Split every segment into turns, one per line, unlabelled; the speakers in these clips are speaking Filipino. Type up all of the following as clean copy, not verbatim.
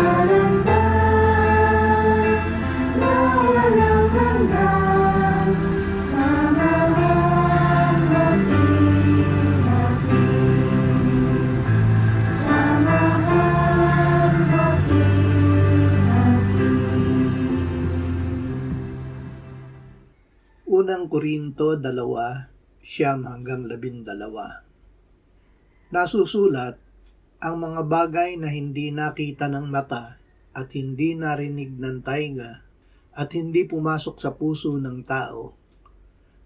landas na walang hanggan, sa mga hati-hati, sa mga hati-hati.
Unang Korinto 2:9-12. Nasusulat, ang mga bagay na hindi nakita ng mata at hindi narinig ng tainga at hindi pumasok sa puso ng tao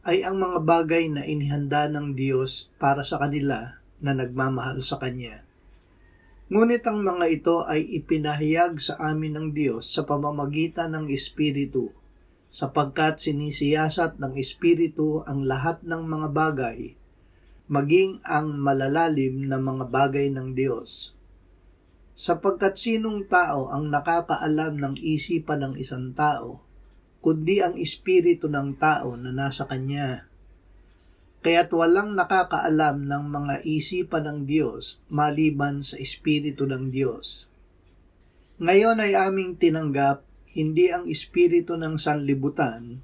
ay ang mga bagay na inihanda ng Diyos para sa kanila na nagmamahal sa Kanya. Ngunit ang mga ito ay ipinahayag sa amin ng Diyos sa pamamagitan ng Espiritu, sapagkat sinisiyasat ng Espiritu ang lahat ng mga bagay, maging ang malalalim na mga bagay ng Diyos. Sapagkat sinong tao ang nakakaalam ng isipan ng isang tao, kundi ang Espiritu ng tao na nasa kanya. Kaya't walang nakakaalam ng mga isipan ng Diyos maliban sa Espiritu ng Diyos. Ngayon ay aming tinanggap hindi ang espiritu ng sanlibutan,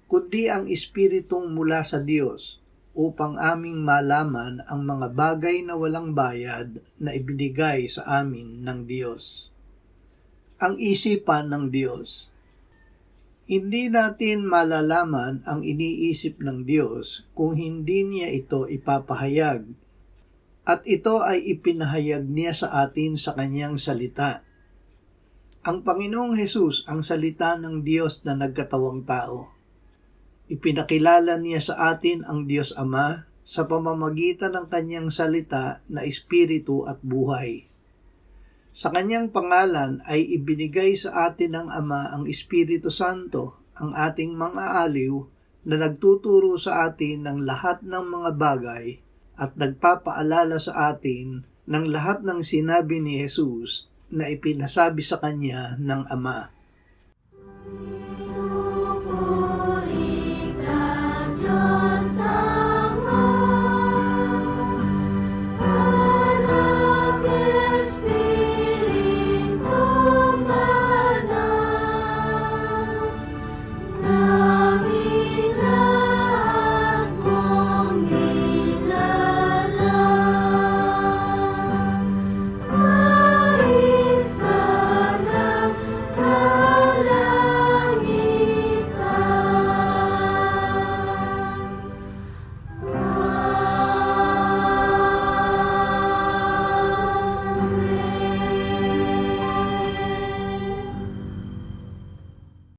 kundi ang espiritong mula sa Diyos, upang aming malaman ang mga bagay na walang bayad na ibinigay sa amin ng Diyos. Ang isipan ng Diyos. Hindi natin malalaman ang iniisip ng Diyos kung hindi niya ito ipapahayag, at ito ay ipinahayag niya sa atin sa kanyang salita. Ang Panginoong Hesus ang salita ng Diyos na nagkatawang tao. Ipinakilala niya sa atin ang Diyos Ama sa pamamagitan ng kanyang salita na espiritu at buhay. Sa kanyang pangalan ay ibinigay sa atin ng Ama ang Espiritu Santo, ang ating mga aliw na nagtuturo sa atin ng lahat ng mga bagay at nagpapaalala sa atin ng lahat ng sinabi ni Jesus na ipinasabi sa kanya ng Ama.